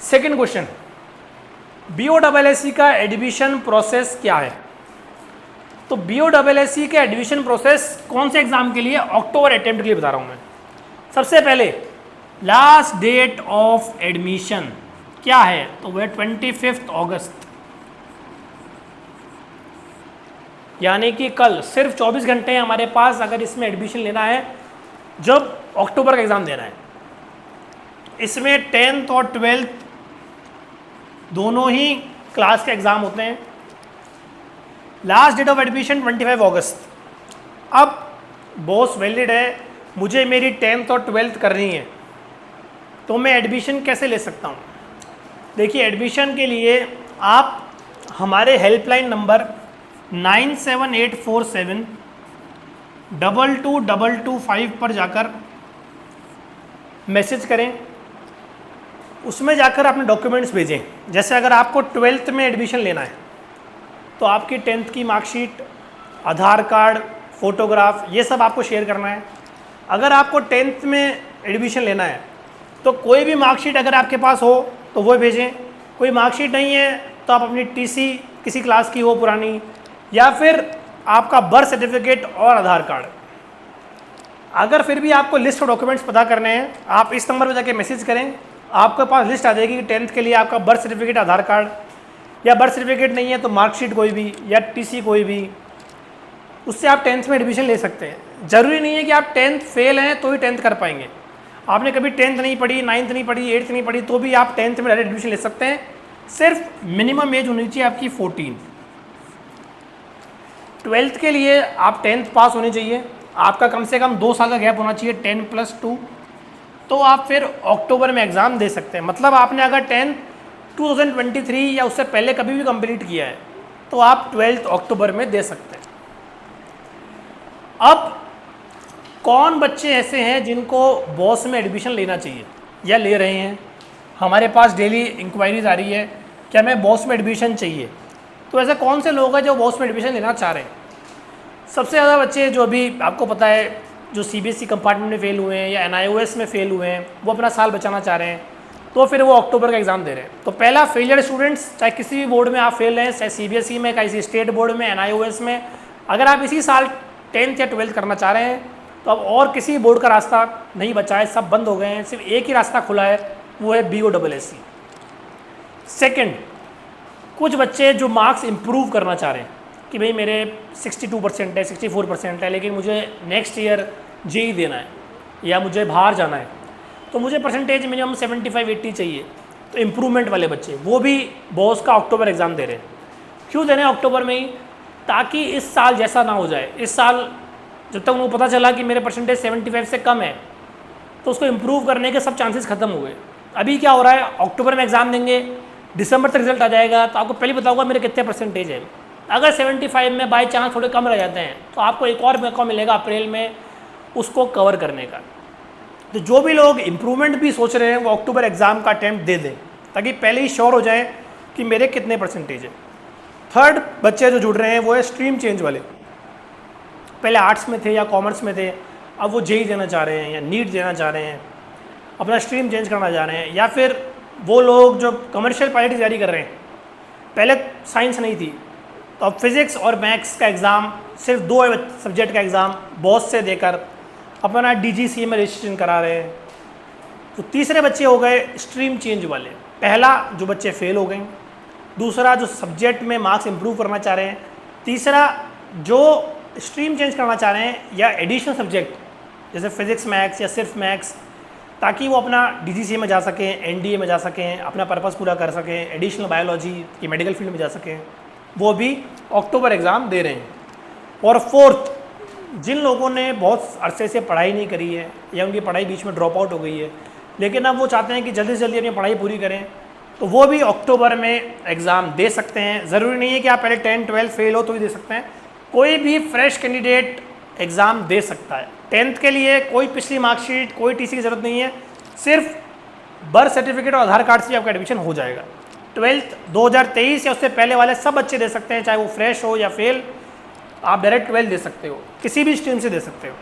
Second question, BOSSC का admission process क्या है? तो BOSSC के एडमिशन प्रोसेस कौन से एग्जाम के लिए? अक्टूबर अटेम्प्ट के लिए बता रहा हूँ मैं। सबसे पहले लास्ट डेट ऑफ एडमिशन क्या है? तो वह 25 अगस्त, यानी कि कल। सिर्फ 24 घंटे हैं हमारे पास अगर इसमें एडमिशन लेना है, जब अक्टूबर का एग्ज़ाम देना है। इसमें 10th और 12th दोनों ही क्लास के एग्ज़ाम होते हैं। लास्ट डेट ऑफ एडमिशन 25 अगस्त। अब बॉस वैलिड है, मुझे मेरी 10th और 12th करनी है, तो मैं एडमिशन कैसे ले सकता हूँ? देखिए, एडमिशन के लिए आप हमारे हेल्पलाइन नंबर 9784722225 पर जाकर मैसेज करें। उसमें जाकर अपने डॉक्यूमेंट्स भेजें। जैसे अगर आपको 12th में एडमिशन लेना है तो आपकी 10th की मार्कशीट, आधार कार्ड, फोटोग्राफ, ये सब आपको शेयर करना है। अगर आपको 10th में एडमिशन लेना है तो कोई भी मार्कशीट अगर आपके पास हो तो वो भेजें। कोई मार्कशीट नहीं है तो आप अपनी TC किसी क्लास की हो पुरानी, या फिर आपका बर्थ सर्टिफिकेट और आधार कार्ड। अगर फिर भी आपको लिस्ट ऑफ डॉक्यूमेंट्स पता करने हैं, आप इस नंबर पर जाके मैसेज करें, आपके पास लिस्ट आ जाएगी कि 10th के लिए आपका बर्थ सर्टिफिकेट, आधार कार्ड, या बर्थ सर्टिफिकेट नहीं है तो मार्कशीट कोई भी, या TC कोई भी, उससे आप 10th में एडमिशन ले सकते हैं। ज़रूरी नहीं है कि आप 10th फेल हैं तो ही 10th कर पाएंगे। आपने कभी 10th नहीं पढ़ी, 9th नहीं पढ़ी, 8th नहीं पढ़ी, तो भी आप 10th में डायरेक्ट एडमिशन ले सकते हैं। सिर्फ मिनिमम एज होनी चाहिए आपकी 14। 12th के लिए आप 10th पास होनी चाहिए, आपका कम से कम 2 साल का गैप होना चाहिए, 10+2, तो आप फिर अक्टूबर में एग्ज़ाम दे सकते हैं। मतलब आपने अगर 10th 2023 या उससे पहले कभी भी कंप्लीट किया है तो आप 12th अक्टूबर में दे सकते हैं। अब कौन बच्चे ऐसे हैं जिनको बॉस में एडमिशन लेना चाहिए या ले रहे हैं? हमारे पास डेली इंक्वायरीज आ रही है, क्या मैं बॉस में एडमिशन चाहिए? तो ऐसे कौन से लोग हैं जो बॉस में एडमिशन लेना चाह रहे हैं? सबसे ज़्यादा बच्चे जो अभी आपको पता है जो CBSE कंपार्टमेंट में फेल हुए हैं या NIOS में फेल हुए हैं, वो अपना साल बचाना चाह रहे हैं, तो फिर वो अक्टूबर का एग्ज़ाम दे रहे हैं। तो पहला फेलियर स्टूडेंट्स, चाहे किसी भी बोर्ड में आप फेल हैं, चाहे CBSE में, किसी स्टेट बोर्ड में, NIOS में, अगर आप इसी साल 10th या 12th करना चाह रहे हैं तो अब और किसी बोर्ड का रास्ता नहीं बचा है, सब बंद हो गए हैं। सिर्फ एक ही रास्ता खुला है, वो है BOSSC। सेकेंड, कुछ बच्चे जो मार्क्स इम्प्रूव करना चाह रहे हैं कि भाई मेरे 62% है, 64% है, लेकिन मुझे नेक्स्ट ईयर JEE देना है या मुझे बाहर जाना है, तो मुझे परसेंटेज मिनिमम 75-80 चाहिए। तो इम्प्रूवमेंट वाले बच्चे, वो भी बॉस का अक्टूबर एग्ज़ाम दे रहे हैं। क्यों दे रहे हैं अक्टूबर में ही? ताकि इस साल जैसा ना हो जाए। इस साल जब तक उनको पता चला कि मेरे परसेंटेज 75 से कम है, तो उसको इम्प्रूव करने के सब चांसेस खत्म हो गए। अभी क्या हो रहा है, अक्टूबर में एग्ज़ाम देंगे, दिसंबर तक रिजल्ट आ जाएगा, तो आपको पहले बताऊंगा मेरे कितने परसेंटेज है। अगर 75 में बाई चांस थोड़े कम रह जाते हैं तो आपको एक और मौका मिलेगा अप्रैल में उसको कवर करने का। तो जो भी लोग इम्प्रूवमेंट भी सोच रहे हैं वो अक्टूबर एग्ज़ाम का अटैम्प्ट दे दें, ताकि पहले ही श्योर हो जाए कि मेरे कितने परसेंटेज है। थर्ड बच्चे जो जुड़ रहे हैं वो है स्ट्रीम चेंज वाले। पहले आर्ट्स में थे या कॉमर्स में थे, अब वो JEE देना चाह रहे हैं या नीट देना चाह रहे हैं, अपना स्ट्रीम चेंज करना चाह रहे हैं। या फिर वो लोग जो कमर्शियल पायलट की तैयारी कर रहे हैं, पहले साइंस नहीं थी, तो अब फिज़िक्स और मैथ्स का एग्ज़ाम, सिर्फ 2 सब्जेक्ट का एग्ज़ाम बॉस से देकर अपना DGCA में रजिस्ट्रेशन करा रहे हैं। तो तीसरे बच्चे हो गए स्ट्रीम चेंज वाले। पहला जो बच्चे फेल हो गए, दूसरा जो सब्जेक्ट में मार्क्स इंप्रूव करना चाह रहे हैं, तीसरा जो स्ट्रीम चेंज करना चाह रहे हैं या एडिशनल सब्जेक्ट जैसे फिज़िक्स मैथ्स या सिर्फ मैथ्स, ताकि वो अपना DGCA में जा सकें, NDA में जा सकें, अपना पर्पस पूरा कर सकें, एडिशनल बायोलॉजी की मेडिकल फील्ड में जा सकें, वो भी अक्टूबर एग्ज़ाम दे रहे हैं। और फोर्थ, जिन लोगों ने बहुत अरसे से पढ़ाई नहीं करी है या उनकी पढ़ाई बीच में ड्रॉप आउट हो गई है, लेकिन अब वो चाहते हैं कि जल्दी से जल्दी अपनी पढ़ाई पूरी करें, तो वो भी अक्टूबर में एग्ज़ाम दे सकते हैं। ज़रूरी नहीं है कि आप पहले 10-12 फेल हो तो ही दे सकते हैं, कोई भी फ्रेश कैंडिडेट एग्ज़ाम दे सकता है। 10th के लिए कोई पिछली मार्कशीट, कोई TC की ज़रूरत नहीं है, सिर्फ बर्थ सर्टिफिकेट और आधार कार्ड से आपका एडमिशन हो जाएगा। 12th 2023 या उससे पहले वाले सब बच्चे दे सकते हैं, चाहे वो फ्रेश हो या फेल, आप डायरेक्ट 12th दे सकते हो, किसी भी स्ट्रीम से दे सकते हो।